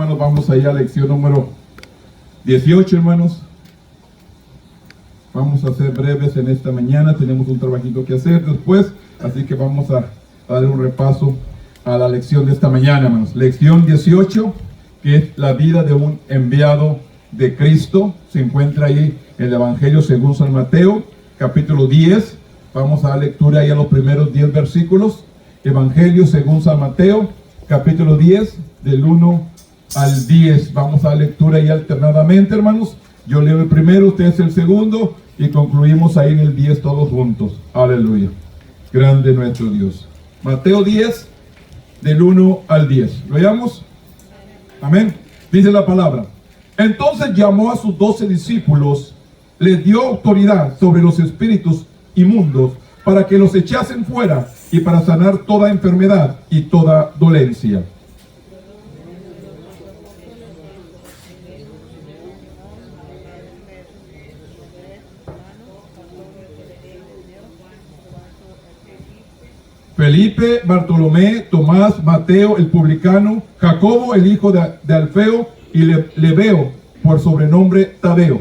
Hermanos, vamos allá a lección número 18, hermanos. Vamos a ser breves en esta mañana. Tenemos un trabajito que hacer después, así que vamos a dar un repaso a la lección de esta mañana, hermanos. Lección 18, que es la vida de un enviado de Cristo. Se encuentra ahí en el Evangelio según San Mateo, capítulo 10. Vamos a dar lectura ahí a los primeros 10 versículos. Evangelio según San Mateo, capítulo 10, del 1 al 10. Vamos a dar lectura ahí alternadamente, hermanos. Yo leo el primero, ustedes el segundo, y concluimos ahí en el 10 todos juntos. Aleluya. Grande nuestro Dios. Mateo 10, del 1 al 10. ¿Lo leamos? Amén. Dice la palabra. Entonces llamó a sus 12 discípulos, les dio autoridad sobre los espíritus inmundos para que los echasen fuera y para sanar toda enfermedad y toda dolencia. Felipe, Bartolomé, Tomás, Mateo, el publicano, Jacobo, el hijo de Alfeo, y Lebeo, por sobrenombre Tadeo.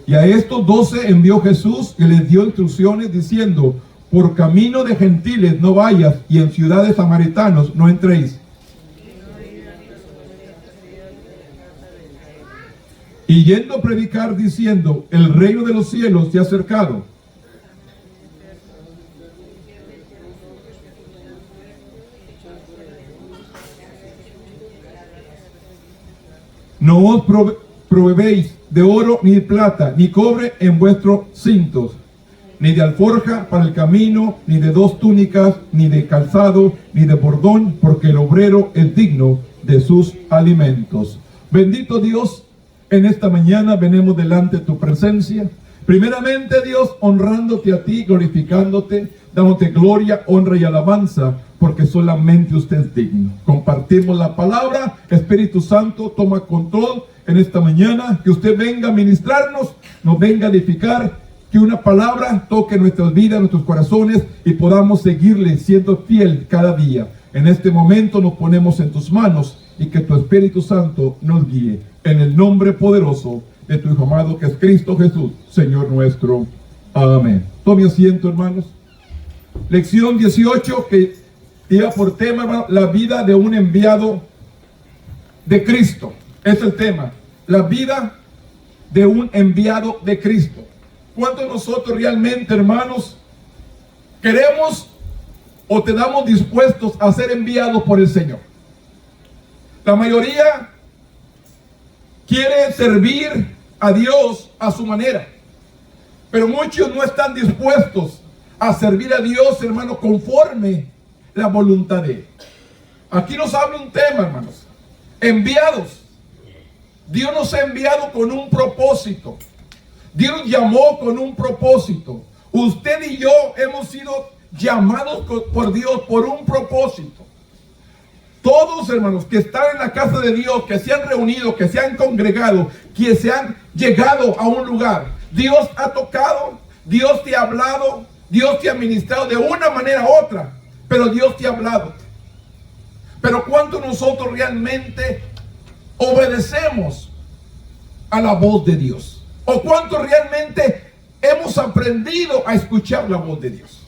Y a estos 12 envió Jesús y les dio instrucciones diciendo: por camino de gentiles no vayas, y en ciudades samaritanos no entréis. Y yendo a predicar diciendo: el reino de los cielos se ha acercado. No os proveéis de oro ni de plata ni cobre en vuestros cintos, ni de alforja para el camino, ni de 2 túnicas, ni de calzado, ni de bordón, porque el obrero es digno de sus alimentos. Bendito Dios, en esta mañana venimos delante de tu presencia. Primeramente, Dios, honrándote a ti, glorificándote, dándote gloria, honra y alabanza, porque solamente usted es digno. Compartimos la palabra. Espíritu Santo, toma control en esta mañana. Que usted venga a ministrarnos, nos venga a edificar. Que una palabra toque nuestras vidas, nuestros corazones, y podamos seguirle siendo fiel cada día. En este momento nos ponemos en tus manos, y que tu Espíritu Santo nos guíe. En el nombre poderoso de tu Hijo amado, que es Cristo Jesús, Señor nuestro. Amén. Tome asiento, hermanos. Lección 18, que lleva por tema, hermano, la vida de un enviado de Cristo. Es el tema. La vida de un enviado de Cristo. ¿Cuántos de nosotros realmente, hermanos, queremos o te damos dispuestos a ser enviados por el Señor? La mayoría quiere servir a Dios a su manera, pero muchos no están dispuestos a servir a Dios, hermano, conforme la voluntad de Él. Aquí nos habla un tema, hermanos. Enviados. Dios nos ha enviado con un propósito. Dios nos llamó con un propósito. Usted y yo hemos sido llamados por Dios por un propósito. Todos, hermanos, que están en la casa de Dios, que se han reunido, que se han congregado, que se han llegado a un lugar, Dios ha tocado, Dios te ha hablado, Dios te ha ministrado de una manera u otra, pero Dios te ha hablado. Pero ¿cuánto nosotros realmente obedecemos a la voz de Dios? ¿O cuánto realmente hemos aprendido a escuchar la voz de Dios?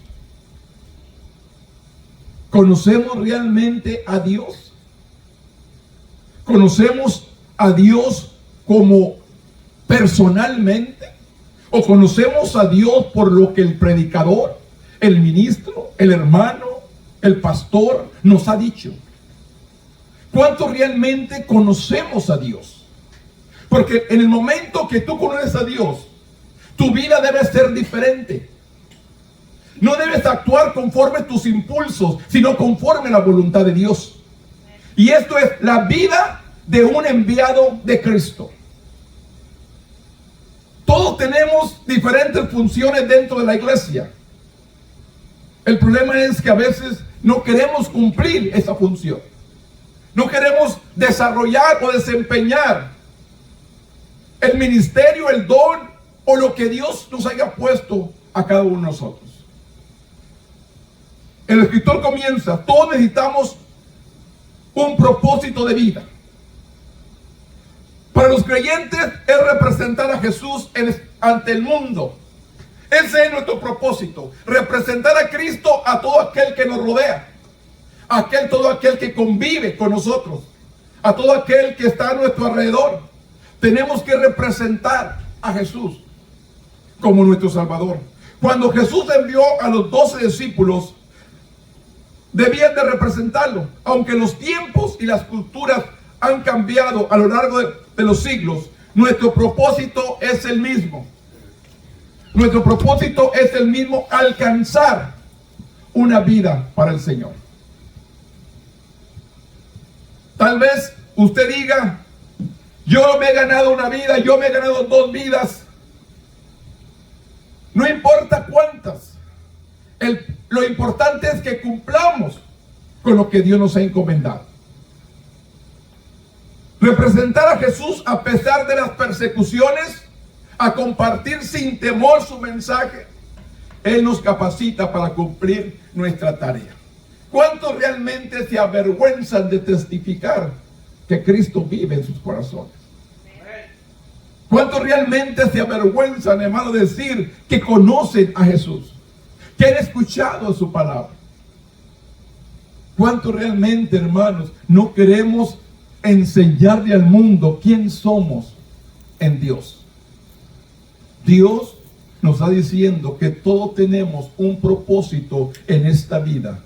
¿Conocemos realmente a Dios? ¿Conocemos a Dios como personalmente? ¿O conocemos a Dios por lo que el predicador, el ministro, el hermano, el pastor nos ha dicho? ¿Cuánto realmente conocemos a Dios? Porque en el momento que tú conoces a Dios, tu vida debe ser diferente. No debes actuar conforme tus impulsos, sino conforme la voluntad de Dios. Y esto es la vida de un enviado de Cristo. Todos tenemos diferentes funciones dentro de la iglesia. El problema es que a veces no queremos cumplir esa función. No queremos desarrollar o desempeñar el ministerio, el don o lo que Dios nos haya puesto a cada uno de nosotros. El escritor comienza: todos necesitamos un propósito de vida. Para los creyentes es representar a Jesús ante el mundo. Ese es nuestro propósito: representar a Cristo a todo aquel que nos rodea, todo aquel que convive con nosotros, a todo aquel que está a nuestro alrededor. Tenemos que representar a Jesús como nuestro Salvador. Cuando Jesús envió a los 12 discípulos, debían de representarlo. Aunque los tiempos y las culturas han cambiado a lo largo de los siglos, nuestro propósito es el mismo. Nuestro propósito es el mismo: alcanzar una vida para el Señor. Tal vez usted diga: yo me he ganado una vida, yo me he ganado 2 vidas. No importa cuántas. Lo importante es que cumplamos con lo que Dios nos ha encomendado. Representar a Jesús a pesar de las persecuciones, a compartir sin temor su mensaje. Él nos capacita para cumplir nuestra tarea. ¿Cuántos realmente se avergüenzan de testificar que Cristo vive en sus corazones? ¿Cuántos realmente se avergüenzan, hermano, de decir que conocen a Jesús, que han escuchado su palabra? ¿Cuántos realmente, hermanos, no queremos enseñarle al mundo quién somos en Dios? Dios nos está diciendo que todos tenemos un propósito en esta vida,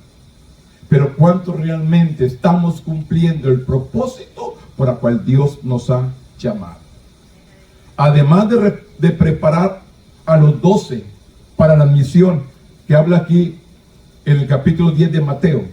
pero ¿cuántos realmente estamos cumpliendo el propósito por el cual Dios nos ha llamado? Además de preparar a los 12 para la misión que habla aquí en el capítulo 10 de Mateo,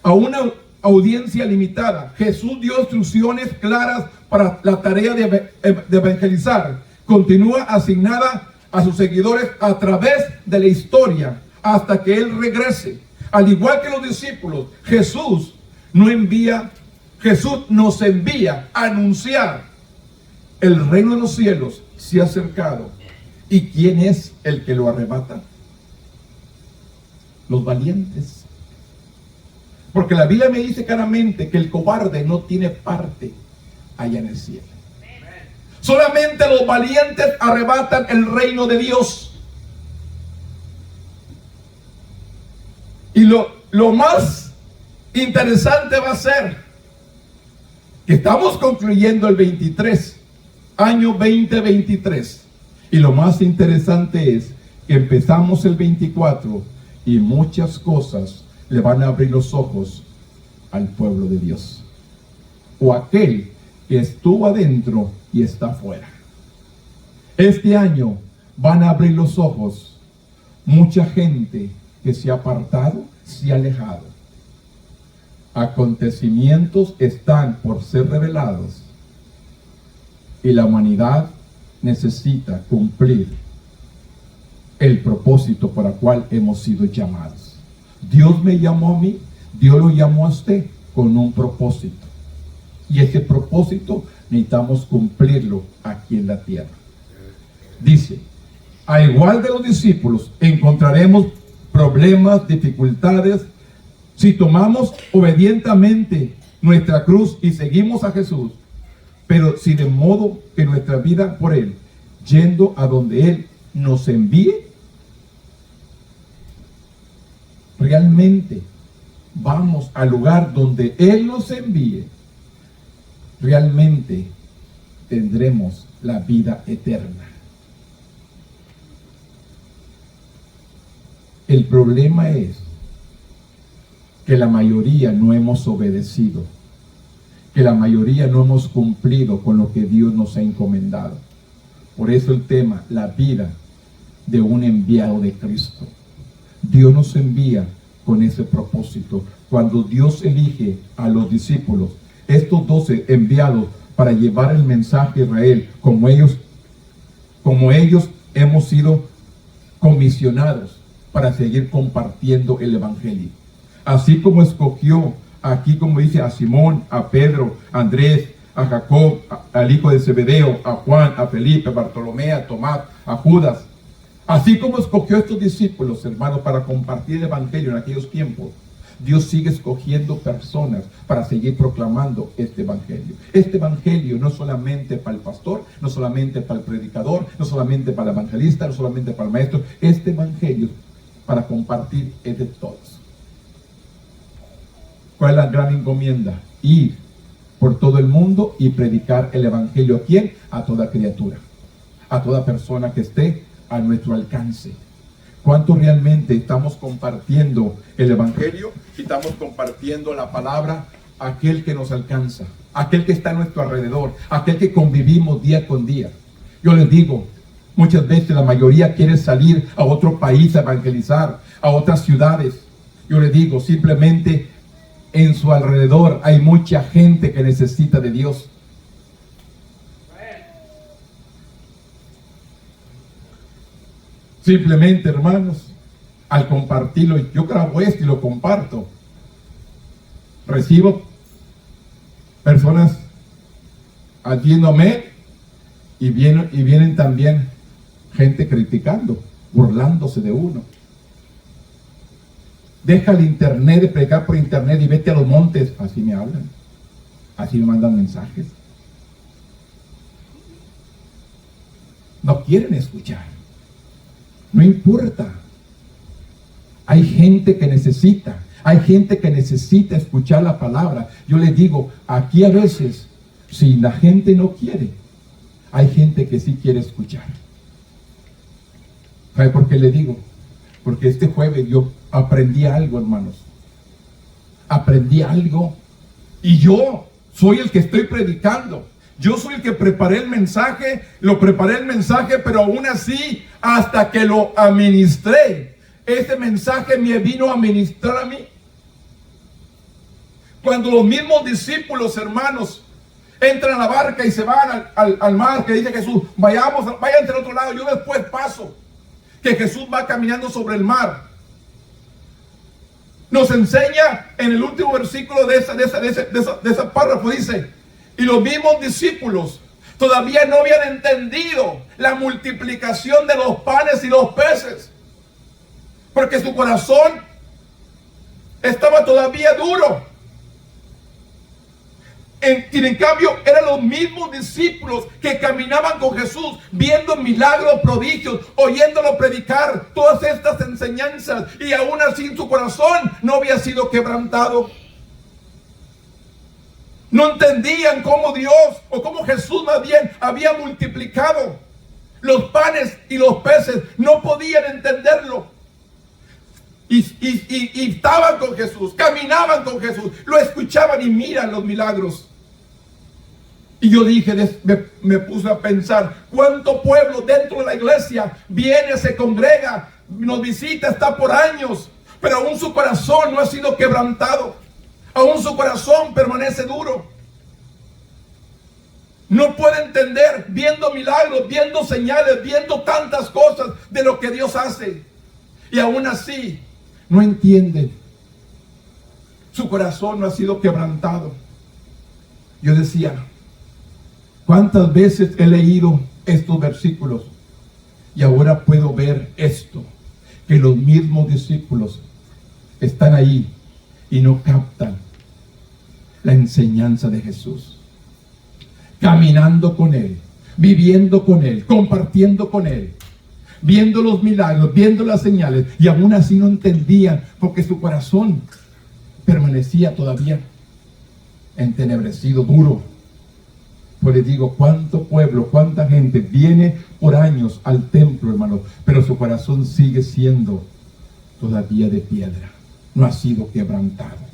a una audiencia limitada, Jesús dio instrucciones claras para la tarea de evangelizar. Continúa asignada a sus seguidores a través de la historia hasta que Él regrese. Al igual que los discípulos, Jesús nos envía a anunciar: el reino de los cielos se ha acercado. ¿Y quién es el que lo arrebata? Los valientes. Porque la Biblia me dice claramente que el cobarde no tiene parte allá en el cielo. Solamente los valientes arrebatan el reino de Dios. Y lo más interesante va a ser que estamos concluyendo el 23, año 2023. Y lo más interesante es que empezamos el 24 y muchas cosas le van a abrir los ojos al pueblo de Dios, o aquel que estuvo adentro y está afuera. Este año van a abrir los ojos mucha gente que se ha apartado, se ha alejado. Acontecimientos están por ser revelados y la humanidad necesita cumplir el propósito para el cual hemos sido llamados. Dios me llamó a mí, Dios lo llamó a usted con un propósito, y ese propósito necesitamos cumplirlo aquí en la tierra. Dice: a igual de los discípulos encontraremos problemas, dificultades, si tomamos obedientemente nuestra cruz y seguimos a Jesús, pero si de modo que nuestra vida por Él, yendo a donde Él nos envíe, realmente vamos al lugar donde Él nos envíe, realmente tendremos la vida eterna. El problema es que la mayoría no hemos obedecido, que la mayoría no hemos cumplido con lo que Dios nos ha encomendado. Por eso el tema: la vida de un enviado de Cristo. Dios nos envía con ese propósito. Cuando Dios elige a los discípulos, estos 12 enviados para llevar el mensaje a Israel, como ellos hemos sido comisionados para seguir compartiendo el evangelio. Así como escogió aquí, como dice, a Simón, a Pedro, a Andrés, a Jacob, al hijo de Zebedeo, a Juan, a Felipe, a Bartolomé, a Tomás, a Judas, Así como escogió a estos discípulos, hermanos, para compartir el evangelio en aquellos tiempos, Dios sigue escogiendo personas para seguir proclamando este evangelio. Este evangelio no solamente para el pastor, no solamente para el predicador, no solamente para el evangelista, no solamente para el maestro. Este evangelio para compartir es de todos. ¿Cuál es la gran encomienda? Ir por todo el mundo y predicar el evangelio. ¿A quién? A toda criatura, a toda persona que esté a nuestro alcance. ¿Cuánto realmente estamos compartiendo el evangelio y estamos compartiendo la palabra a aquel que nos alcanza, aquel que está a nuestro alrededor, aquel que convivimos día con día? Yo les digo, muchas veces la mayoría quiere salir a otro país a evangelizar, a otras ciudades. Yo les digo, simplemente en su alrededor hay mucha gente que necesita de Dios. Simplemente, hermanos, al compartirlo, yo grabo esto y lo comparto, recibo personas haciéndome y vienen también gente criticando, burlándose de uno. Deja el internet, de predicar por internet y vete a los montes. Así me hablan, así me mandan mensajes. No quieren escuchar. No importa. Hay gente que necesita escuchar la palabra. Yo les digo, aquí a veces, si la gente no quiere, hay gente que sí quiere escuchar. ¿Sabe por qué le digo? Porque este jueves yo aprendí algo, hermanos. Aprendí algo. Y yo soy el que estoy predicando. Yo soy el que preparé el mensaje, pero aún así, hasta que lo administré, ese mensaje me vino a ministrar a mí. Cuando los mismos discípulos, hermanos, entran a la barca y se van al mar, que dice Jesús, vayan del otro lado, yo después paso, que Jesús va caminando sobre el mar. Nos enseña en el último versículo de esa párrafo, dice, y los mismos discípulos todavía no habían entendido la multiplicación de los panes y los peces, porque su corazón estaba todavía duro. Y en cambio eran los mismos discípulos que caminaban con Jesús, viendo milagros, prodigios, oyéndolo predicar todas estas enseñanzas, y aún así su corazón no había sido quebrantado. No entendían cómo Dios, o cómo Jesús más bien, había multiplicado los panes y los peces. No podían entenderlo. Y estaban con Jesús, caminaban con Jesús, lo escuchaban y miran los milagros. Y yo dije, me puse a pensar, ¿cuánto pueblo dentro de la iglesia viene, se congrega, nos visita, está por años, pero aún su corazón no ha sido quebrantado? Aún su corazón permanece duro. No puede entender, viendo milagros, viendo señales, viendo tantas cosas de lo que Dios hace. Y aún así, no entienden. Su corazón no ha sido quebrantado. Yo decía, ¿cuántas veces he leído estos versículos? Y ahora puedo ver esto, que los mismos discípulos están ahí y no captan la enseñanza de Jesús, caminando con Él, viviendo con Él, compartiendo con Él, viendo los milagros, viendo las señales, y aún así no entendían, porque su corazón permanecía todavía entenebrecido, duro. Pues les digo, cuánto pueblo, cuánta gente viene por años al templo, hermanos, pero su corazón sigue siendo todavía de piedra, no ha sido quebrantado.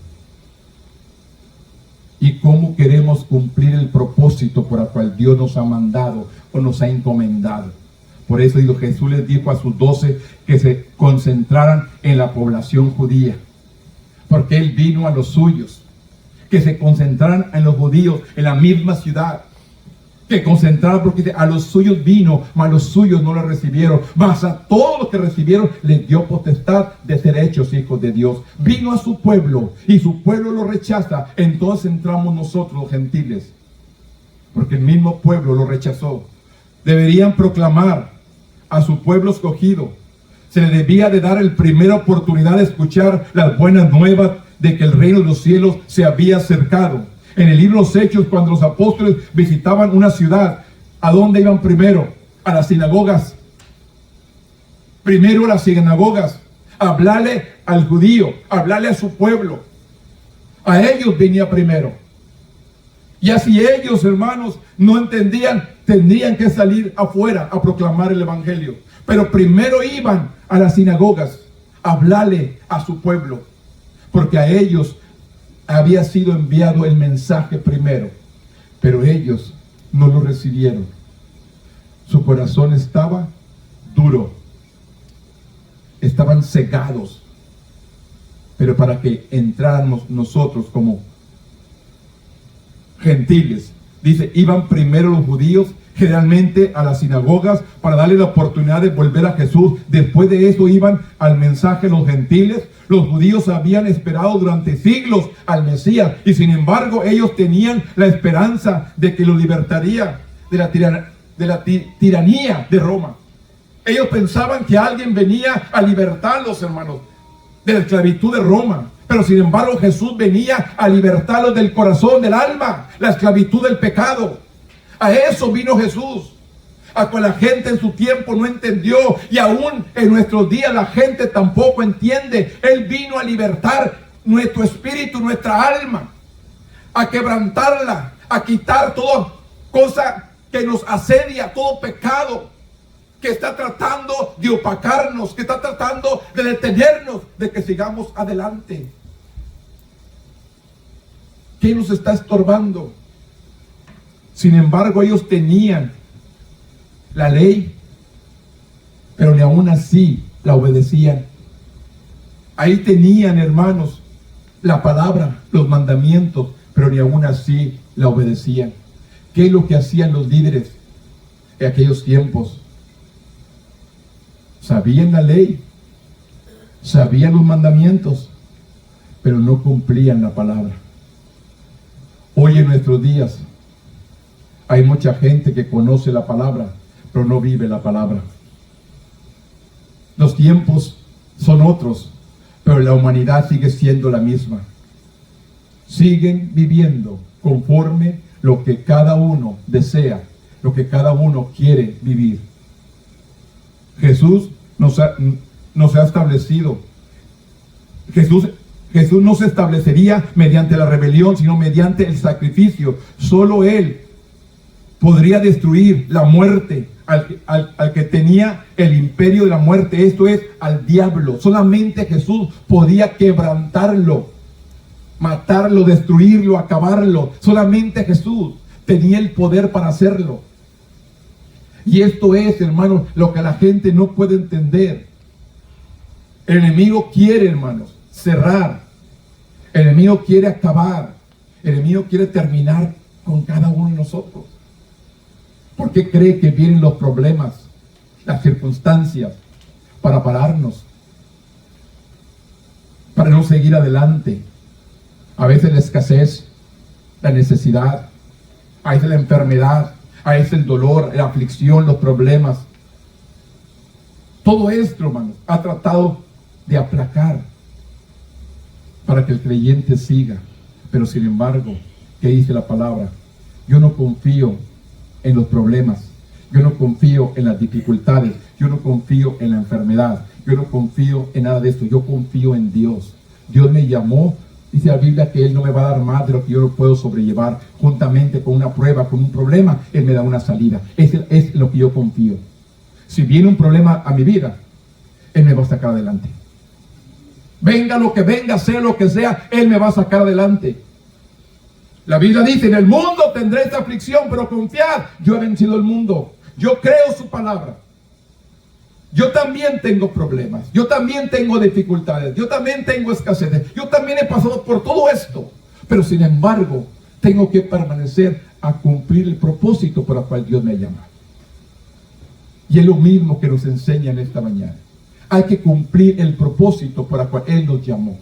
¿Y cómo queremos cumplir el propósito por el cual Dios nos ha mandado o nos ha encomendado? Por eso digo, Jesús les dijo a sus 12 que se concentraran en la población judía, porque Él vino a los suyos, que se concentraran en los judíos, en la misma ciudad, que concentraran, porque a los suyos vino, mas los suyos no lo recibieron, mas a todos los que recibieron les dio potestad de ser hechos hijos de Dios. Vino a su pueblo y su pueblo lo rechaza. Entonces entramos nosotros los gentiles, porque el mismo pueblo lo rechazó. Deberían proclamar a su pueblo escogido. Se le debía de dar la primera oportunidad de escuchar las buenas nuevas de que el reino de los cielos se había acercado. En el libro de los Hechos, cuando los apóstoles visitaban una ciudad, ¿a dónde iban primero? A las sinagogas. Primero a las sinagogas. Hablarle al judío, hablarle a su pueblo. A ellos venía primero. Y así ellos, hermanos, no entendían, tendrían que salir afuera a proclamar el evangelio. Pero primero iban a las sinagogas a hablarle a su pueblo, porque a ellos había sido enviado el mensaje primero, pero ellos no lo recibieron. Su corazón estaba duro, estaban cegados. Pero para que entráramos nosotros como gentiles, dice, iban primero los judíos, generalmente a las sinagogas, para darle la oportunidad de volver a Jesús. Después de eso iban al mensaje los gentiles. Los judíos habían esperado durante siglos al Mesías, y sin embargo ellos tenían la esperanza de que los libertaría de la tiranía de Roma. Ellos pensaban que alguien venía a libertarlos, hermanos, de la esclavitud de Roma. Pero sin embargo Jesús venía a libertarlos del corazón, del alma, la esclavitud del pecado. A eso vino Jesús, a que la gente en su tiempo no entendió, y aún en nuestros días la gente tampoco entiende. Él vino a libertar nuestro espíritu, nuestra alma, a quebrantarla, a quitar toda cosa que nos asedia, todo pecado que está tratando de opacarnos, que está tratando de detenernos de que sigamos adelante. ¿Qué nos está estorbando? Sin embargo, ellos tenían la ley, pero ni aún así la obedecían. Ahí tenían, hermanos, la palabra, los mandamientos, pero ni aún así la obedecían. ¿Qué es lo que hacían los líderes en aquellos tiempos? Sabían la ley, sabían los mandamientos, pero no cumplían la palabra. Hoy en nuestros días hay mucha gente que conoce la palabra, pero no vive la palabra. Los tiempos son otros, pero la humanidad sigue siendo la misma. Siguen viviendo conforme lo que cada uno desea, lo que cada uno quiere vivir. Jesús nos ha establecido. Jesús no se establecería mediante la rebelión, sino mediante el sacrificio. Solo Él podría destruir la muerte al que tenía el imperio de la muerte, esto es, al diablo. Solamente Jesús podía quebrantarlo, matarlo, destruirlo, acabarlo. Solamente Jesús tenía el poder para hacerlo. Y esto es, hermanos, lo que la gente no puede entender. El enemigo quiere, hermanos, cerrar. El enemigo quiere acabar. El enemigo quiere terminar con cada uno de nosotros. ¿Por qué cree que vienen los problemas, las circunstancias, para pararnos? Para no seguir adelante. A veces la escasez, la necesidad, a veces la enfermedad, a veces el dolor, la aflicción, los problemas. Todo esto, hermanos, ha tratado de aplacar para que el creyente siga. Pero sin embargo, ¿qué dice la palabra? Yo no confío en los problemas, yo no confío en las dificultades, yo no confío en la enfermedad, yo no confío en nada de esto, yo confío en Dios. Dios me llamó, dice la Biblia, que Él no me va a dar más de lo que yo no puedo sobrellevar. Juntamente con una prueba, con un problema, Él me da una salida. Es lo que yo confío. Si viene un problema a mi vida, Él me va a sacar adelante. Venga lo que venga, sea lo que sea, Él me va a sacar adelante. La Biblia dice, en el mundo tendréis aflicción, pero confiad, yo he vencido el mundo. Yo creo su palabra. Yo también tengo problemas, yo también tengo dificultades, yo también tengo escasez, yo también he pasado por todo esto, pero sin embargo tengo que permanecer a cumplir el propósito por el cual Dios me llama. Y es lo mismo que nos enseña en esta mañana. Hay que cumplir el propósito por el cual Él nos llamó.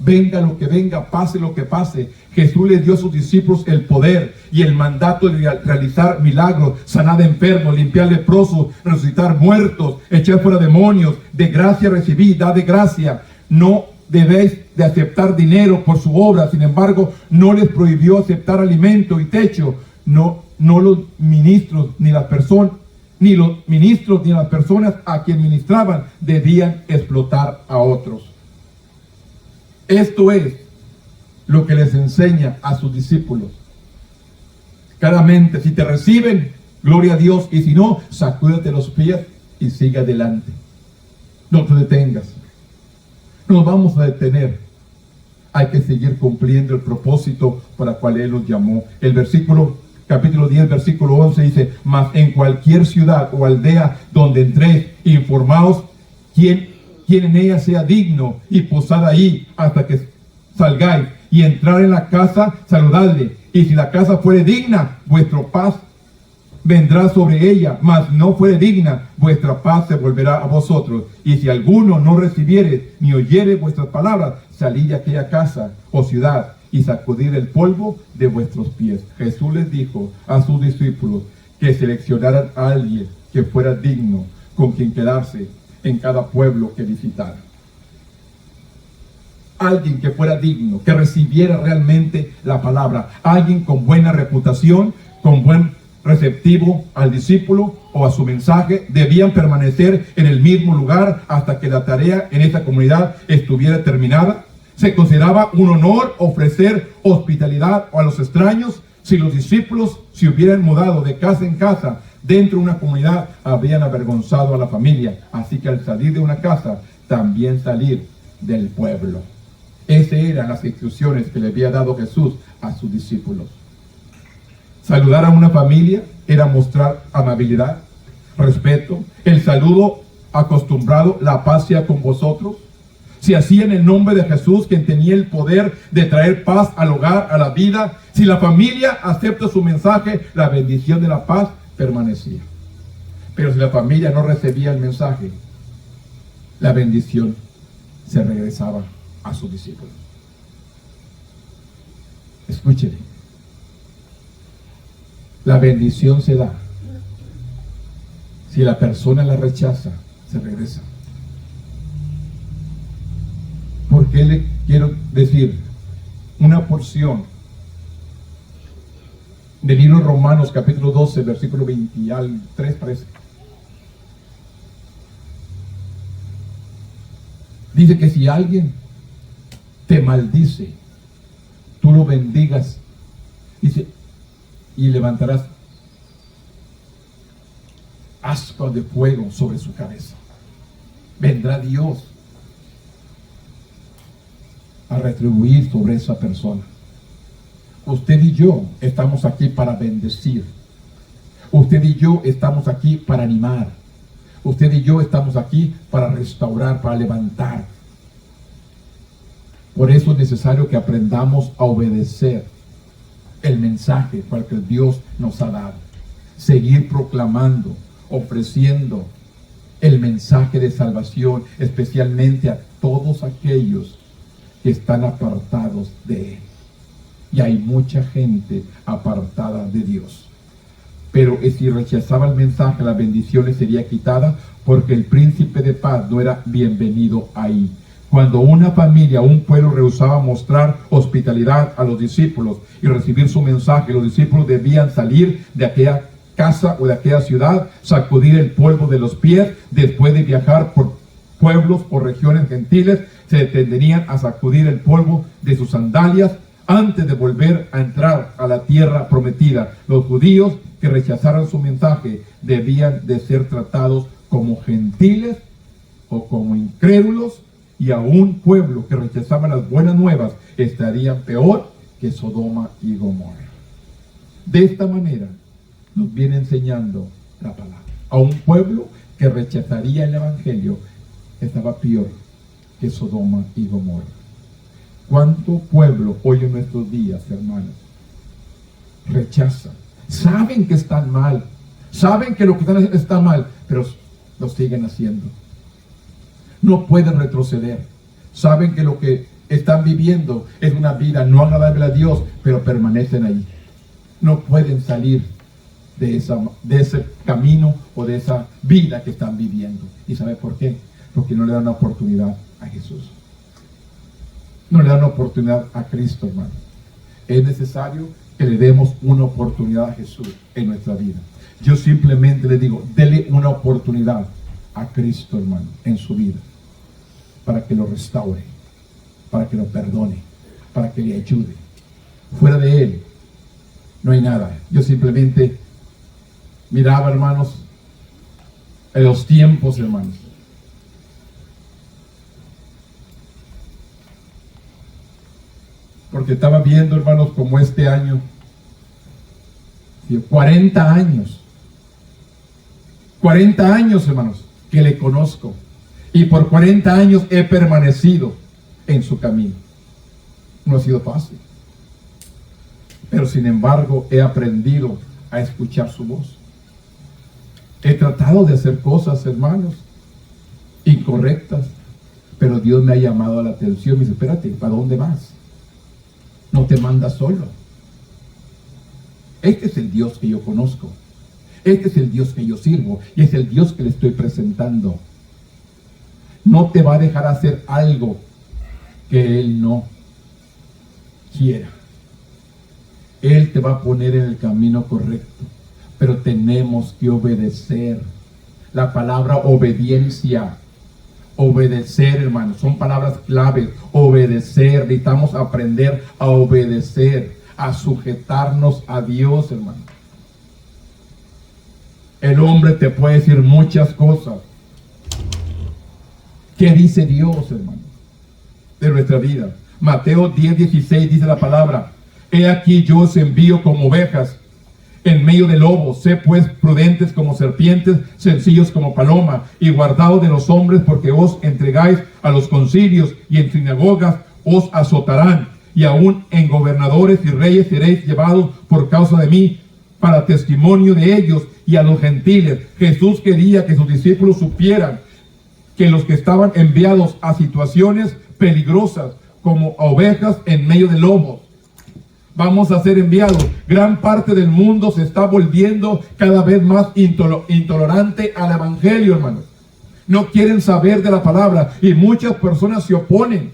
Venga lo que venga, pase lo que pase, Jesús le dio a sus discípulos el poder y el mandato de realizar milagros, sanar enfermos, limpiar leprosos, resucitar muertos, echar fuera demonios. De gracia recibí, da de gracia. No debéis de aceptar dinero por su obra. Sin embargo, no les prohibió aceptar alimento y techo. No los ministros ni las personas, ni las personas a quien ministraban debían explotar a otros. Esto es lo que les enseña a sus discípulos. Claramente, si te reciben, gloria a Dios, y si no, sacúdete los pies y sigue adelante. No te detengas. No nos vamos a detener. Hay que seguir cumpliendo el propósito para el cual Él nos llamó. El capítulo 10, versículo 11 dice: mas en cualquier ciudad o aldea donde entréis, informaos quien en ella sea digno, y posad ahí hasta que salgáis, y entrar en la casa, saludadle. Y si la casa fuere digna, vuestra paz vendrá sobre ella, mas no fuere digna, vuestra paz se volverá a vosotros. Y si alguno no recibiere ni oyere vuestras palabras, salid de aquella casa o ciudad y sacudid el polvo de vuestros pies. Jesús les dijo a sus discípulos que seleccionaran a alguien que fuera digno con quien quedarse en cada pueblo que visitara. Alguien que fuera digno, que recibiera realmente la palabra. Alguien con buena reputación, con buen receptivo al discípulo o a su mensaje. Debían permanecer en el mismo lugar hasta que la tarea en esta comunidad estuviera terminada. Se consideraba un honor ofrecer hospitalidad a los extraños. Si los discípulos se hubieran mudado de casa en casa dentro de una comunidad, habrían avergonzado a la familia. Así que al salir de una casa, también salir del pueblo. Esas eran las instrucciones que le había dado Jesús a sus discípulos. Saludar a una familia era mostrar amabilidad, respeto. El saludo acostumbrado: la paz sea con vosotros. Se hacía en el nombre de Jesús, quien tenía el poder de traer paz al hogar, a la vida. Si la familia acepta su mensaje, la bendición de la paz permanecía. Pero si la familia no recibía el mensaje, la bendición se regresaba a sus discípulos. Escúcheme. La bendición se da. Si la persona la rechaza, se regresa. ¿Por qué le quiero decir? Una porción del libro de Romanos, capítulo 12, versículo 23, parece. Dice que si alguien te maldice, tú lo bendigas. Dice, y levantarás ascuas de fuego sobre su cabeza. Vendrá Dios a retribuir sobre esa persona. Usted y yo estamos aquí para bendecir. Usted y yo estamos aquí para animar. Usted y yo estamos aquí para restaurar, para levantar. Por eso es necesario que aprendamos a obedecer el mensaje para que Dios nos ha dado. Seguir proclamando, ofreciendo el mensaje de salvación, especialmente a todos aquellos que están apartados de Él. Y hay mucha gente apartada de Dios. Pero si rechazaba el mensaje, la bendición le sería quitada, porque el príncipe de paz no era bienvenido ahí. Cuando una familia o un pueblo rehusaba mostrar hospitalidad a los discípulos y recibir su mensaje, los discípulos debían salir de aquella casa o de aquella ciudad, sacudir el polvo de los pies. Después de viajar por pueblos o regiones gentiles, se detendrían a sacudir el polvo de sus sandalias antes de volver a entrar a la tierra prometida. Los judíos que rechazaran su mensaje debían de ser tratados como gentiles o como incrédulos, y a un pueblo que rechazaba las buenas nuevas estarían peor que Sodoma y Gomorra. De esta manera nos viene enseñando la palabra. A un pueblo que rechazaría el evangelio estaba peor que Sodoma y Gomorra. ¿Cuánto pueblo hoy en nuestros días, hermanos, rechaza? Saben que están mal, saben que lo que están haciendo está mal, pero lo siguen haciendo. No pueden retroceder. Saben que lo que están viviendo es una vida no agradable a Dios, pero permanecen ahí. No pueden salir de ese camino o de esa vida que están viviendo. ¿Y sabe por qué? Porque no le dan una oportunidad a Jesús. No le dan una oportunidad a Cristo, hermano. Es necesario que le demos una oportunidad a Jesús en nuestra vida. Yo simplemente le digo, dele una oportunidad a Cristo, hermano, en su vida, para que lo restaure, para que lo perdone, para que le ayude. Fuera de Él no hay nada. Yo simplemente miraba, hermanos, en los tiempos, hermanos. Porque estaba viendo, hermanos, como este año, 40 años, 40 años, hermanos, que le conozco. Y por 40 años he permanecido en su camino. No ha sido fácil. Pero sin embargo, he aprendido a escuchar su voz. He tratado de hacer cosas, hermanos, incorrectas. Pero Dios me ha llamado a la atención. Me dice, espérate, ¿para dónde vas? No te mandas solo. Este es el Dios que yo conozco. Este es el Dios que yo sirvo. Y es el Dios que le estoy presentando. No te va a dejar hacer algo que Él no quiera. Él te va a poner en el camino correcto. Pero tenemos que obedecer. La palabra obediencia. Obedecer, hermanos, son palabras claves. Obedecer, necesitamos aprender a obedecer, a sujetarnos a Dios, hermano. El hombre te puede decir muchas cosas. ¿Qué dice Dios, hermano, de nuestra vida? Mateo 10:16 dice la palabra: he aquí yo os envío como ovejas en medio de lobos. Sé pues prudentes como serpientes, sencillos como paloma, y guardaos de los hombres, porque os entregáis a los concilios, y en sinagogas os azotarán, y aún en gobernadores y reyes seréis llevados por causa de mí, para testimonio de ellos y a los gentiles. Jesús quería que sus discípulos supieran que los que estaban enviados a situaciones peligrosas, como a ovejas en medio de lobos, vamos a ser enviados. Gran parte del mundo se está volviendo cada vez más intolerante al evangelio, hermanos. No quieren saber de la palabra, y muchas personas se oponen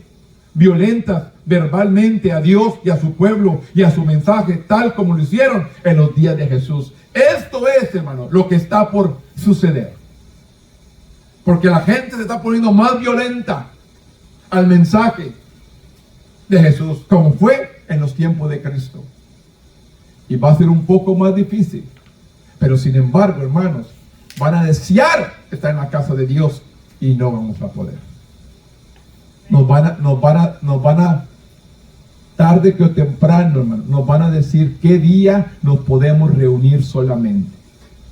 violentas verbalmente a Dios y a su pueblo y a su mensaje, tal como lo hicieron en los días de Jesús. Esto es, hermano, lo que está por suceder. Porque la gente se está poniendo más violenta al mensaje de Jesús, como fue en los tiempos de Cristo. Y va a ser un poco más difícil. Pero sin embargo, hermanos, van a desear estar en la casa de Dios y no vamos a poder. Nos van a tarde que temprano, hermano, nos van a decir qué día nos podemos reunir solamente.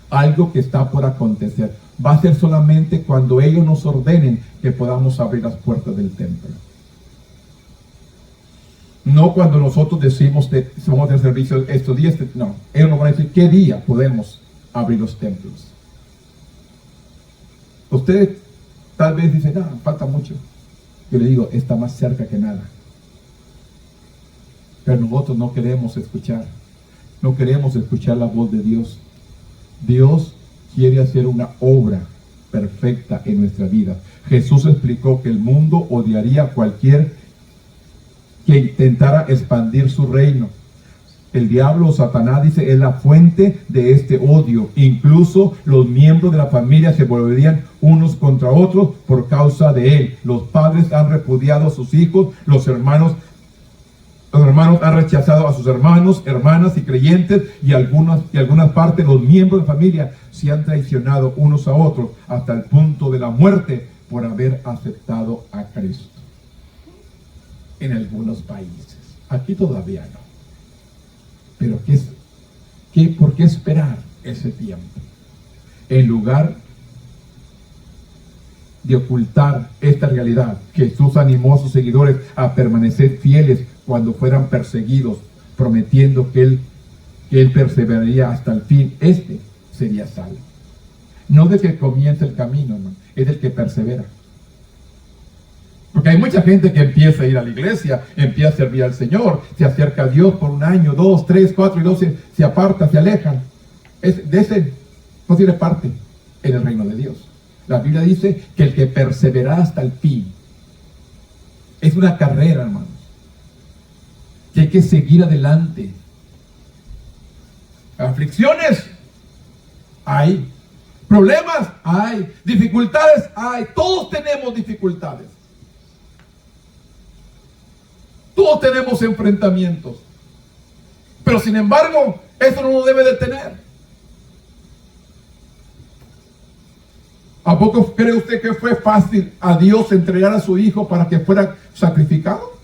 Algo que está por acontecer. Va a ser solamente cuando ellos nos ordenen que podamos abrir las puertas del templo. No cuando nosotros decimos que vamos a hacer servicio estos días. No, ellos nos van a decir qué día podemos abrir los templos. Usted tal vez dice, no, falta mucho. Yo le digo, está más cerca que nada. Pero nosotros no queremos escuchar. No queremos escuchar la voz de Dios. Dios quiere hacer una obra perfecta en nuestra vida. Jesús explicó que el mundo odiaría a cualquier que intentara expandir su reino. El diablo o Satanás, dice, es la fuente de este odio. Incluso los miembros de la familia se volverían unos contra otros por causa de él. Los padres han repudiado a sus hijos, los hermanos han rechazado a sus hermanos, hermanas y creyentes, y algunas partes, los miembros de la familia se han traicionado unos a otros hasta el punto de la muerte por haber aceptado a Cristo. En algunos países, aquí todavía no. Pero ¿por qué esperar ese tiempo? En lugar de ocultar esta realidad, Jesús animó a sus seguidores a permanecer fieles cuando fueran perseguidos, prometiendo que él perseveraría hasta el fin. Este sería salvo. No de que comience el camino, hermano, es del que persevera. Porque hay mucha gente que empieza a ir a la iglesia, empieza a servir al Señor, se acerca a Dios por 1 año, 2, 3, 4 y 12, se aparta, se alejan. De ese no tiene parte en el reino de Dios. La Biblia dice que el que persevera hasta el fin. Es una carrera, hermanos, que hay que seguir adelante. Aflicciones hay, problemas hay, dificultades hay, todos tenemos dificultades. Todos tenemos enfrentamientos. Pero sin embargo, eso no nos debe detener. ¿A poco cree usted que fue fácil a Dios entregar a su hijo para que fuera sacrificado?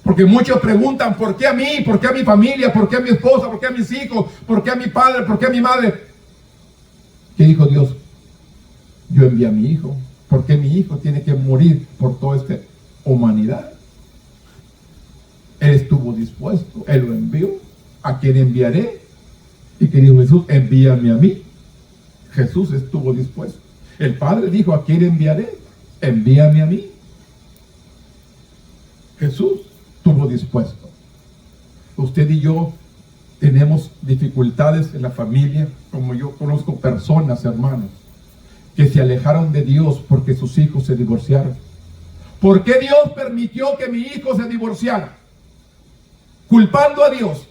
Porque muchos preguntan, ¿por qué a mí? ¿Por qué a mi familia? ¿Por qué a mi esposa? ¿Por qué a mis hijos? ¿Por qué a mi padre? ¿Por qué a mi madre? ¿Qué dijo Dios? Yo envié a mi hijo. ¿Por qué mi hijo tiene que morir por toda esta humanidad? Él estuvo dispuesto, Él lo envió. ¿A quién enviaré? Y que dijo Jesús, envíame a mí. Jesús estuvo dispuesto. El Padre dijo, ¿a quién enviaré? Envíame a mí. Jesús estuvo dispuesto. Usted y yo tenemos dificultades en la familia, como yo conozco personas, hermanos, que se alejaron de Dios porque sus hijos se divorciaron. ¿Por qué Dios permitió que mi hijo se divorciara? Culpando a Dios.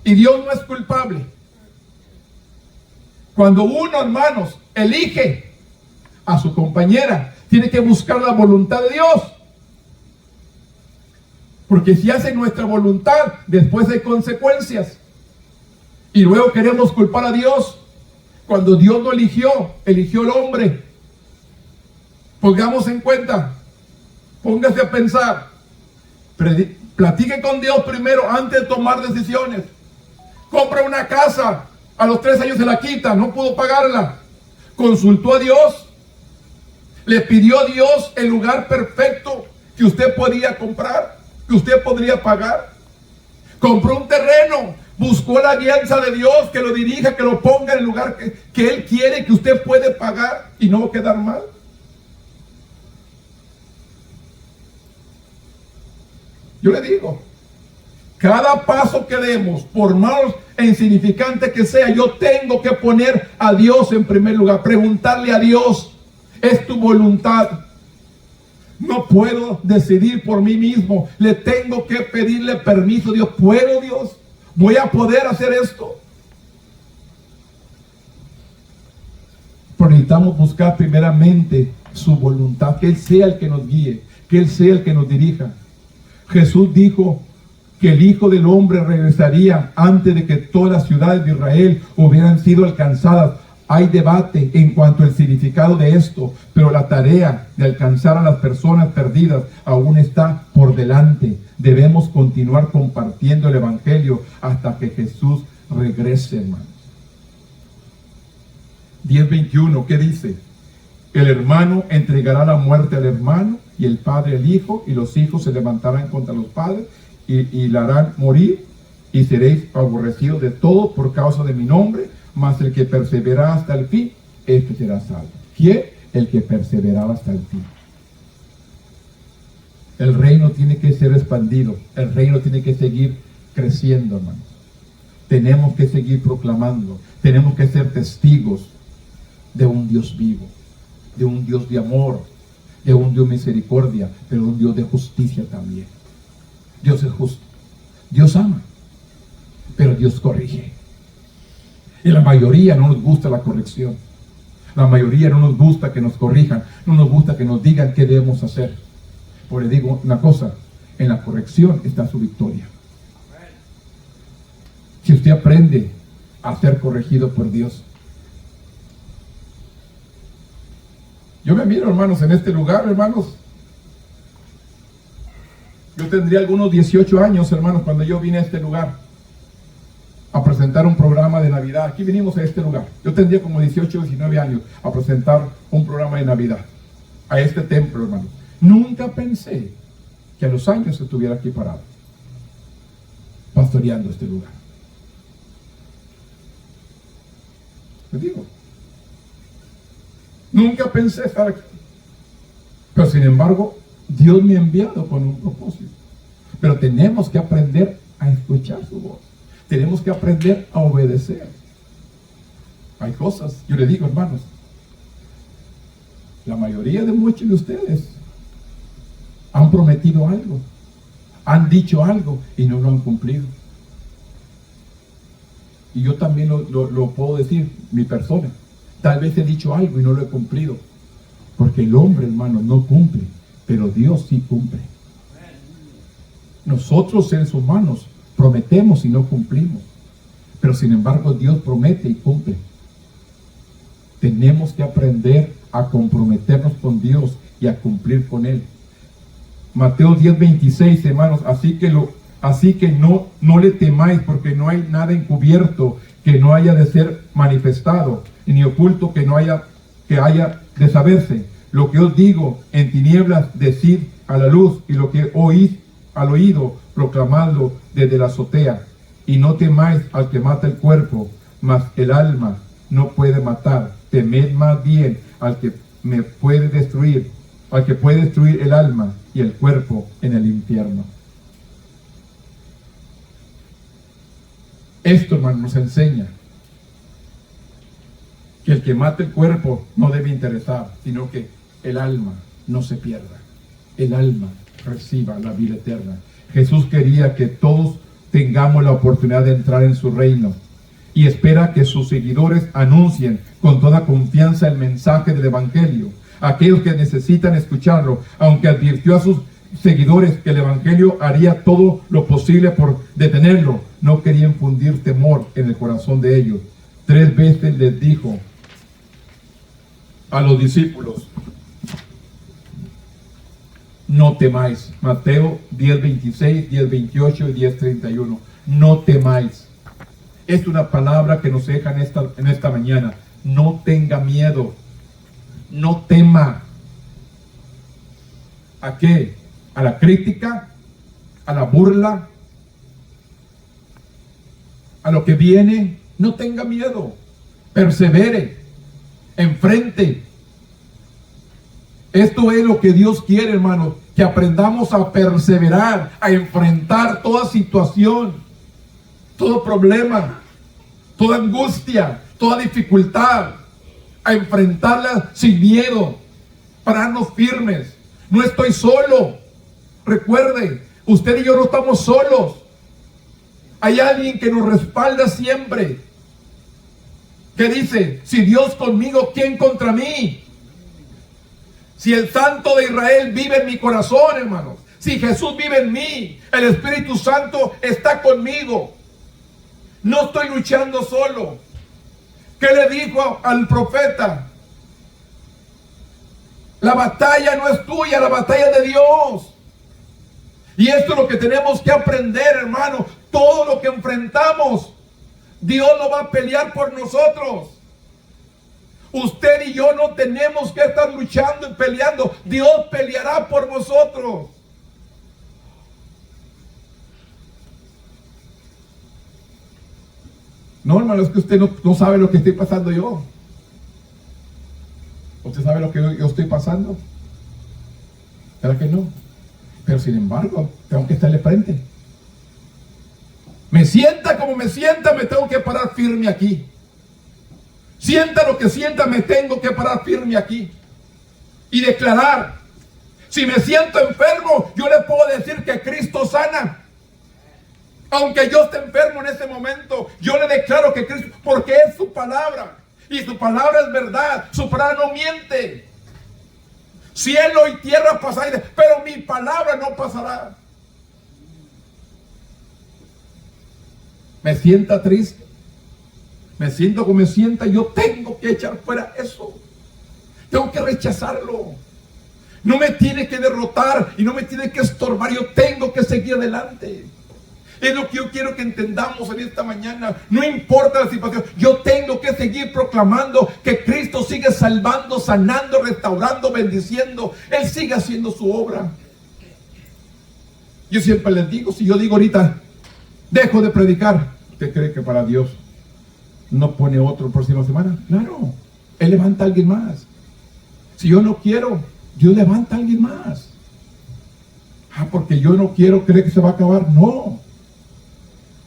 Y Dios no es culpable. Cuando uno, hermanos, elige a su compañera, tiene que buscar la voluntad de Dios. Porque si hace nuestra voluntad, después hay consecuencias. Y luego queremos culpar a Dios. Cuando Dios no eligió, eligió al hombre. Pongamos en cuenta, póngase a pensar, platique con Dios primero antes de tomar decisiones. Compra una casa, a los 3 años se la quita, no pudo pagarla. Consultó a Dios, le pidió a Dios el lugar perfecto que usted podía comprar, que usted podría pagar. Compró un terreno, buscó la guianza de Dios, que lo dirija, que lo ponga en el lugar que Él quiere, que usted puede pagar y no quedar mal. Yo le digo, cada paso que demos, por más insignificante que sea, yo tengo que poner a Dios en primer lugar, preguntarle a Dios, ¿es tu voluntad? No puedo decidir por mí mismo, le tengo que pedirle permiso a Dios. ¿Puedo, Dios? ¿Voy a poder hacer esto? Pero necesitamos buscar primeramente su voluntad, que Él sea el que nos guíe, que Él sea el que nos dirija. Jesús dijo que el Hijo del Hombre regresaría antes de que todas las ciudades de Israel hubieran sido alcanzadas. Hay debate en cuanto al significado de esto, pero la tarea de alcanzar a las personas perdidas aún está por delante. Debemos continuar compartiendo el Evangelio hasta que Jesús regrese, hermanos. 10:21, ¿qué dice? El hermano entregará la muerte al hermano, y el padre al hijo, y los hijos se levantarán contra los padres y la harán morir, y seréis aborrecidos de todo por causa de mi nombre, mas el que perseverará hasta el fin, este será salvo. ¿Quién? El que perseverará hasta el fin. El reino tiene que ser expandido, el reino tiene que seguir creciendo, hermanos. Tenemos que seguir proclamando, tenemos que ser testigos de un Dios vivo, de un Dios de amor, de un Dios de misericordia, pero un Dios de justicia también. Dios es justo, Dios ama, pero Dios corrige. Y la mayoría no nos gusta la corrección. La mayoría no nos gusta que nos corrijan, no nos gusta que nos digan qué debemos hacer. Por le digo una cosa, en la corrección está su victoria. Si usted aprende a ser corregido por Dios. Yo me miro, hermanos, en este lugar, hermanos. Yo tendría algunos 18 años, hermanos, cuando yo vine a este lugar a presentar un programa de Navidad. Aquí vinimos a este lugar. Yo tendría como 18 o 19 años a presentar un programa de Navidad a este templo, hermanos. Nunca pensé que a los años estuviera aquí parado, pastoreando este lugar. Les digo. Nunca pensé estar aquí. Pero sin embargo, Dios me ha enviado con un propósito. Pero tenemos que aprender a escuchar su voz. Tenemos que aprender a obedecer. Hay cosas, yo le digo, hermanos, la mayoría de muchos de ustedes han prometido algo, han dicho algo y no lo han cumplido. Y yo también lo puedo decir, mi persona. Tal vez he dicho algo y no lo he cumplido. Porque el hombre, hermano, no cumple, pero Dios sí cumple. Nosotros, seres humanos, prometemos y no cumplimos. Pero sin embargo, Dios promete y cumple. Tenemos que aprender a comprometernos con Dios y a cumplir con Él. Mateo 10:26, hermanos, así que no le temáis, porque no hay nada encubierto que no haya de ser manifestado, ni oculto que haya de saberse. Lo que os digo en tinieblas, decid a la luz, y lo que oís al oído, proclamadlo desde la azotea. Y no temáis al que mata el cuerpo, mas el alma no puede matar. Temed más bien al que puede destruir el alma y el cuerpo en el infierno. Esto, hermano, nos enseña que el que mate el cuerpo no debe interesar, sino que el alma no se pierda, el alma reciba la vida eterna. Jesús quería que todos tengamos la oportunidad de entrar en su reino y espera que sus seguidores anuncien con toda confianza el mensaje del evangelio. Aquellos que necesitan escucharlo, aunque advirtió a sus seguidores que el evangelio haría todo lo posible por detenerlo, no quería infundir temor en el corazón de ellos. 3 veces les dijo a los discípulos: no temáis. Mateo 10:26, 10:28 y 10:31. No temáis. Es una palabra que nos deja en esta mañana. No tenga miedo. No tema. ¿A qué? ¿A la crítica? ¿A la burla? ¿A lo que viene? No tenga miedo. Persevere. Enfrente. Esto es lo que Dios quiere, hermanos, que aprendamos a perseverar, a enfrentar toda situación, todo problema, toda angustia, toda dificultad, a enfrentarla sin miedo, pararnos firmes. No estoy solo. Recuerde, usted y yo no estamos solos. Hay alguien que nos respalda siempre, que dice: si Dios conmigo, ¿quién contra mí? Si el Santo de Israel vive en mi corazón, hermanos, si Jesús vive en mí, el Espíritu Santo está conmigo. No estoy luchando solo. ¿Qué le dijo al profeta? La batalla no es tuya, la batalla es de Dios. Y esto es lo que tenemos que aprender, hermano. Todo lo que enfrentamos, Dios lo va a pelear por nosotros. Usted y yo no tenemos que estar luchando y peleando. Dios peleará por nosotros. No, hermano, es que usted no sabe lo que estoy pasando yo. ¿Usted sabe lo que yo estoy pasando? ¿Verdad que no? Pero sin embargo, tengo que estarle frente. Me sienta como me sienta, me tengo que parar firme aquí. Sienta lo que sienta, me tengo que parar firme aquí y declarar. Si me siento enfermo, yo le puedo decir que Cristo sana. Aunque yo esté enfermo en ese momento, yo le declaro que Cristo, porque es su palabra. Y su palabra es verdad, su palabra no miente. Cielo y tierra pasarán, pero mi palabra no pasará. Me sienta triste, me siento como me sienta, yo tengo que echar fuera eso. Tengo que rechazarlo. No me tiene que derrotar y no me tiene que estorbar. Yo tengo que seguir adelante. Es lo que yo quiero que entendamos en esta mañana. No importa la situación, yo tengo que seguir proclamando que Cristo sigue salvando, sanando, restaurando, bendiciendo. Él sigue haciendo su obra. Yo siempre les digo, si yo digo ahorita, dejo de predicar, ¿usted cree que para Dios no pone otro próxima semana? Claro, Él levanta a alguien más. Si yo no quiero, Dios levanta a alguien más. Porque yo no quiero, ¿cree que se va a acabar? No.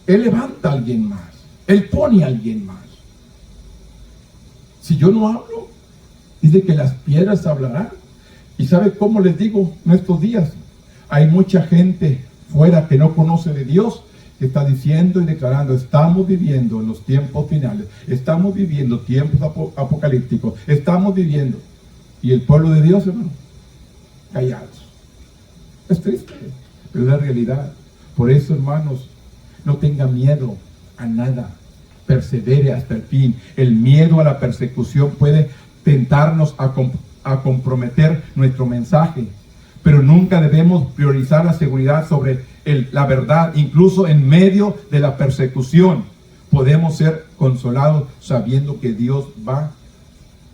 Él levanta a alguien más. Él pone a alguien más. Si yo no hablo, dice que las piedras hablarán. ¿Y sabe cómo les digo en estos días? Hay mucha gente fuera que no conoce de Dios, que está diciendo y declarando: estamos viviendo en los tiempos finales, estamos viviendo tiempos apocalípticos, estamos viviendo. Y el pueblo de Dios, hermano, callados. Es triste, pero es la realidad. Por eso, hermanos, no tenga miedo a nada. Persevere hasta el fin. El miedo a la persecución puede tentarnos a comprometer nuestro mensaje, pero nunca debemos priorizar la seguridad sobre la verdad. Incluso en medio de la persecución podemos ser consolados sabiendo que Dios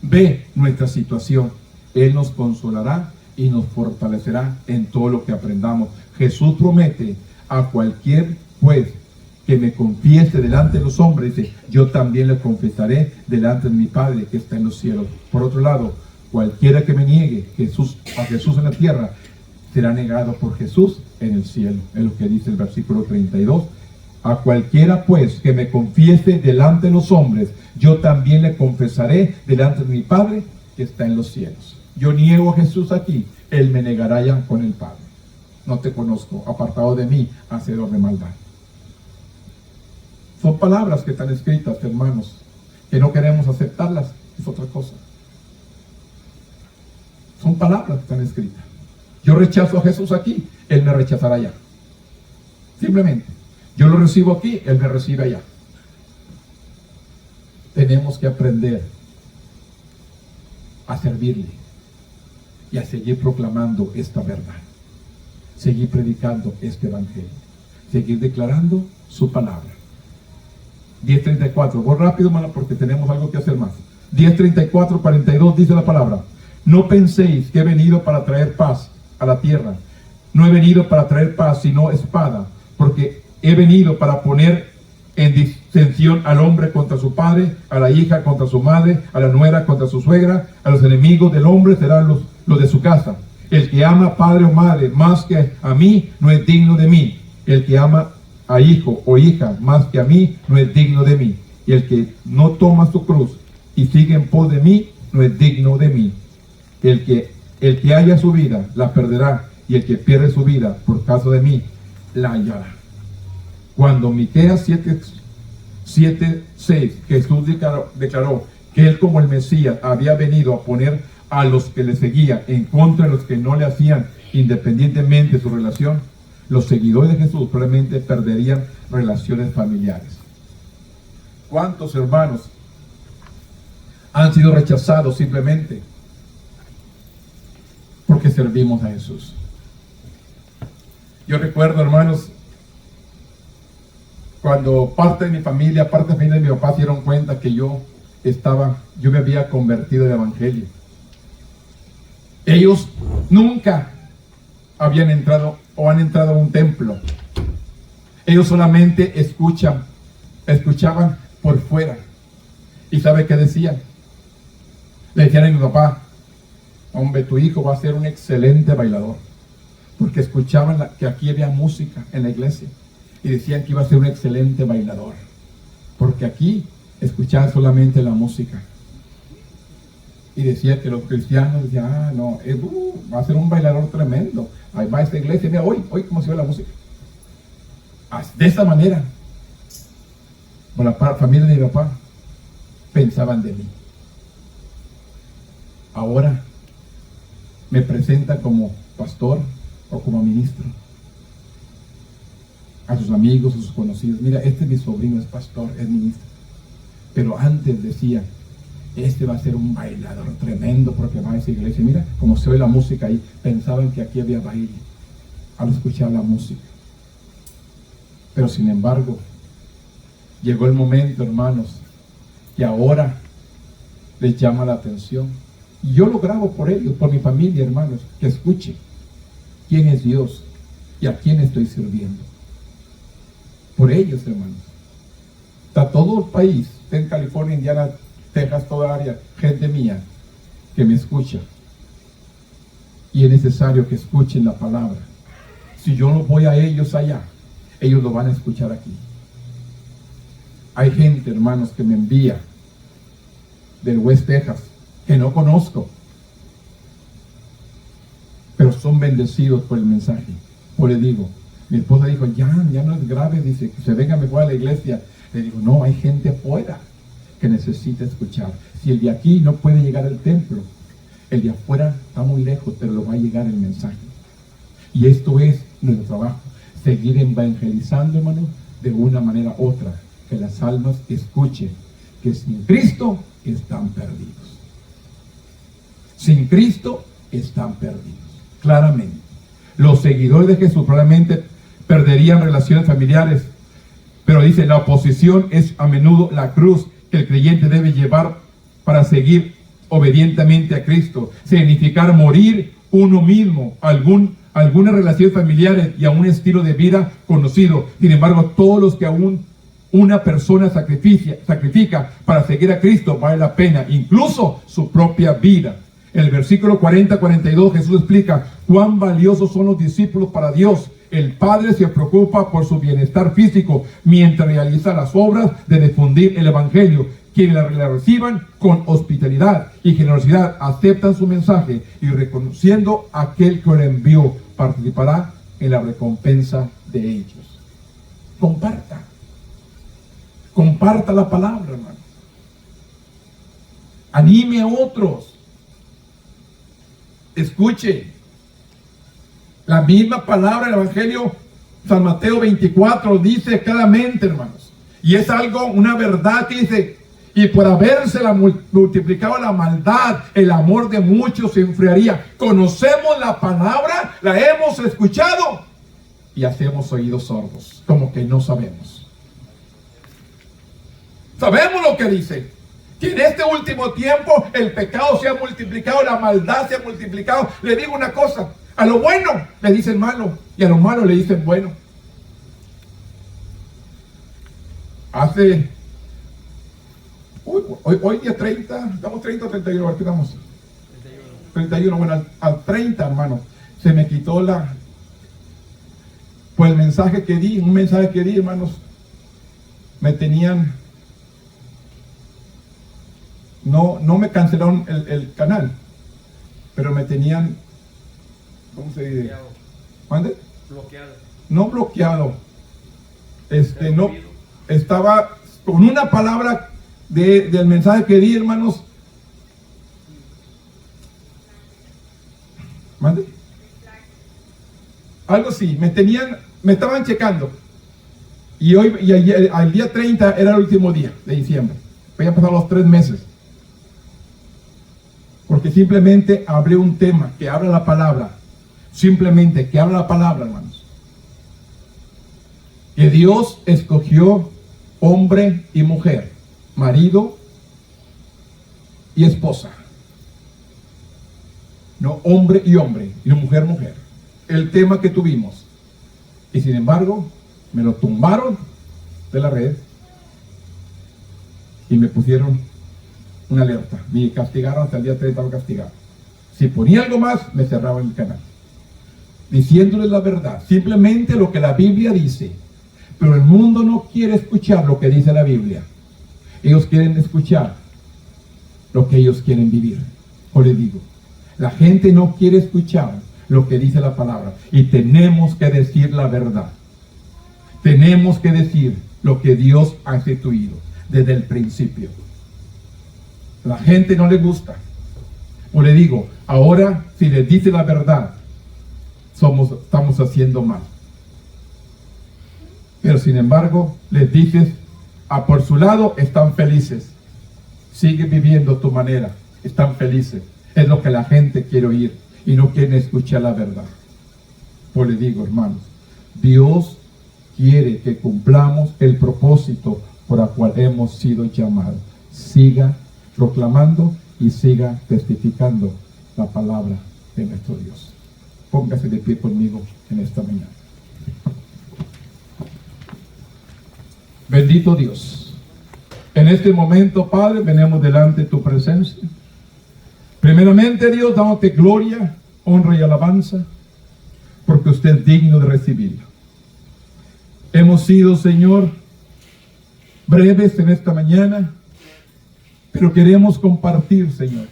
ve nuestra situación. Él nos consolará y nos fortalecerá en todo lo que aprendamos. Jesús promete a cualquier juez que me confiese delante de los hombres, dice: yo también le confesaré delante de mi Padre que está en los cielos. Por otro lado, cualquiera que me niegue a Jesús en la tierra, será negado por Jesús en el cielo. Es lo que dice el versículo 32. A cualquiera pues que me confiese delante de los hombres, yo también le confesaré delante de mi Padre que está en los cielos. Yo niego a Jesús aquí, Él me negará ya con el Padre. No te conozco, apartado de mí, hacedor de maldad. Son palabras que están escritas, hermanos, que no queremos aceptarlas, es otra cosa. Son palabras que están escritas. Yo rechazo a Jesús aquí, Él me rechazará allá. Simplemente, yo lo recibo aquí, Él me recibe allá. Tenemos que aprender a servirle y a seguir proclamando esta verdad, seguir predicando este evangelio, seguir declarando su palabra. 10:34, voy rápido, hermano, porque tenemos algo que hacer más. 10:34, 42 dice la palabra: no penséis que he venido para traer paz a la tierra. No he venido para traer paz, sino espada, porque he venido para poner en disensión al hombre contra su padre, a la hija contra su madre, a la nuera contra su suegra. A los enemigos del hombre serán los de su casa. El que ama a padre o madre más que a mí, no es digno de mí. El que ama a hijo o hija más que a mí, no es digno de mí. Y el que no toma su cruz y sigue en pos de mí, no es digno de mí. El que haya su vida, la perderá, y el que pierde su vida por causa de mí, la hallará. Cuando Miqueas 7:6, Jesús declaró que Él, como el Mesías, había venido a poner a los que le seguían en contra de los que no le hacían, independientemente de su relación, los seguidores de Jesús probablemente perderían relaciones familiares. ¿Cuántos hermanos han sido rechazados simplemente porque servimos a Jesús? Yo recuerdo, hermanos, cuando parte de mi familia de mi papá se dieron cuenta que yo me había convertido al evangelio. Ellos nunca habían entrado o han entrado a un templo. Ellos solamente escuchaban por fuera. ¿Y sabe qué decían? Le decían a mi papá: hombre, tu hijo va a ser un excelente bailador. Porque escuchaban que aquí había música en la iglesia y decían que iba a ser un excelente bailador, porque aquí escuchaban solamente la música. Y decía que los cristianos decían: no, va a ser un bailador tremendo. Ahí va a esta iglesia, mira, hoy cómo se ve la música. De esa manera, con la familia de mi papá, pensaban de mí. Ahora me presentan como pastor o como ministro a sus amigos, a sus conocidos: mira, este es mi sobrino, es pastor, es ministro. Pero antes decía: este va a ser un bailador tremendo porque va a esa iglesia. Mira cómo se oye la música ahí. Pensaban que aquí había baile al escuchar la música. Pero sin embargo, llegó el momento, hermanos, que ahora les llama la atención. Y yo lo grabo por ellos, por mi familia, hermanos, que escuchen quién es Dios y a quién estoy sirviendo. Por ellos, hermanos. Está todo el país, está en California, Indiana, Texas, toda área, gente mía que me escucha Y es necesario que escuchen la palabra. Si yo no voy a ellos allá, ellos lo van a escuchar aquí. Hay gente, hermanos, que me envía del West Texas, que no conozco, pero son bendecidos por el mensaje. Pues le digo, mi esposa dijo, ya no es grave, dice, que se venga mejor a la iglesia. Le digo, no, hay gente afuera que necesita escuchar. Si el de aquí no puede llegar al templo, el de afuera está muy lejos, pero lo va a llegar el mensaje. Y esto es nuestro trabajo, seguir evangelizando, hermanos, de una manera u otra, que las almas escuchen que sin Cristo están perdidos. Sin Cristo están perdidos, claramente. Los seguidores de Jesús probablemente perderían relaciones familiares, pero dice, la oposición es a menudo la cruz que el creyente debe llevar para seguir obedientemente a Cristo. Significar morir uno mismo, algunas relaciones familiares y a un estilo de vida conocido. Sin embargo, todos los que aún una persona sacrifica para seguir a Cristo vale la pena, incluso su propia vida. En el versículo 40-42 Jesús explica cuán valiosos son los discípulos para Dios. El Padre se preocupa por su bienestar físico mientras realiza las obras de difundir el Evangelio. Quienes la reciban con hospitalidad y generosidad aceptan su mensaje y reconociendo a aquel que lo envió, participará en la recompensa de ellos. Comparta la palabra, hermano. Anime a otros. Escuche. La misma palabra del Evangelio, San Mateo 24, dice claramente, hermanos. Y es algo, una verdad que dice, y por haberse multiplicado la maldad, el amor de muchos se enfriaría. Conocemos la palabra, la hemos escuchado y hacemos oídos sordos, como que no sabemos. Sabemos lo que dice, que en este último tiempo el pecado se ha multiplicado, la maldad se ha multiplicado. Le digo una cosa, a lo bueno le dicen malo y a lo malo le dicen bueno. Hoy día 30, estamos 30 o 31, ¿qué estamos? 31, bueno, al 30, hermano, se me quitó pues el mensaje que di, un mensaje que di, hermanos, me tenían, no me cancelaron el canal, pero me tenían, ¿cómo se dice? ¿Mande? Bloqueado. No bloqueado, no, estaba con una palabra del mensaje que di, hermanos. ¿Mande? Algo así, me estaban checando. Y al día 30 era el último día de diciembre. Habían pasado los 3 meses. Porque simplemente hablé un tema que habla la palabra. Simplemente que habla la palabra, hermanos. Que Dios escogió hombre y mujer, marido y esposa. No hombre y hombre, y no mujer, mujer. El tema que tuvimos. Y sin embargo, me lo tumbaron de la red y me pusieron una alerta. Me castigaron hasta el día 30, estaba castigado. Si ponía algo más, me cerraban el canal. Diciéndoles la verdad, simplemente lo que la Biblia dice. Pero el mundo no quiere escuchar lo que dice la Biblia. Ellos quieren escuchar lo que ellos quieren vivir. O les digo, la gente no quiere escuchar lo que dice la palabra. Y tenemos que decir la verdad. Tenemos que decir lo que Dios ha instituido desde el principio. La gente no le gusta. O le digo, ahora si les dice la verdad, estamos haciendo mal. Pero sin embargo, les dices, por su lado están felices. Sigue viviendo tu manera, están felices. Es lo que la gente quiere oír y no quieren escuchar la verdad. Pues le digo, hermanos, Dios quiere que cumplamos el propósito por el cual hemos sido llamados. Siga proclamando y siga testificando la palabra de nuestro Dios. Póngase de pie conmigo en esta mañana. Bendito Dios, en este momento, Padre, venimos delante de tu presencia. Primeramente, Dios, dándote gloria honra y alabanza, porque usted es digno de recibirla. Hemos sido, Señor, breves en esta mañana, pero queremos compartir, Señor,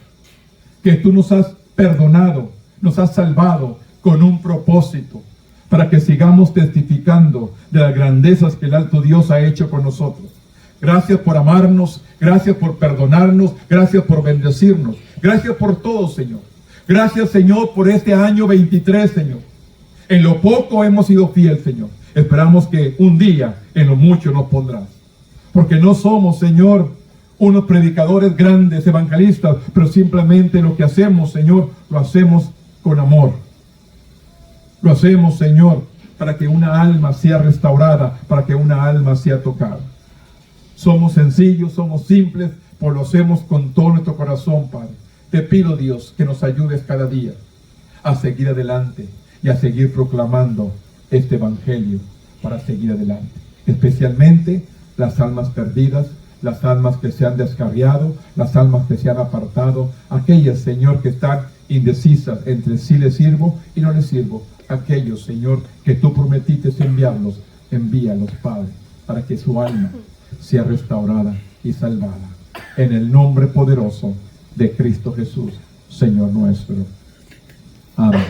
que tú nos has perdonado, nos has salvado con un propósito, para que sigamos testificando de las grandezas que el alto Dios ha hecho con nosotros. Gracias por amarnos, gracias por perdonarnos, gracias por bendecirnos, gracias por todo, Señor. Gracias, Señor, por este año 23, Señor. En lo poco hemos sido fiel, Señor. Esperamos que un día en lo mucho nos pondrás. Porque no somos, Señor, unos predicadores grandes, evangelistas, pero simplemente lo que hacemos, Señor, lo hacemos con amor. Lo hacemos, Señor, para que una alma sea restaurada, para que una alma sea tocada. Somos sencillos, somos simples, pues lo hacemos con todo nuestro corazón, Padre. Te pido, Dios, que nos ayudes cada día a seguir adelante y a seguir proclamando este evangelio para seguir adelante. Especialmente las almas perdidas, las almas que se han descarriado, las almas que se han apartado, aquellas, Señor, que están indecisas entre sí les sirvo y no les sirvo. Aquellos, Señor, que tú prometiste enviarlos, envíalos, Padre, para que su alma sea restaurada y salvada. En el nombre poderoso de Cristo Jesús, Señor nuestro. Amén.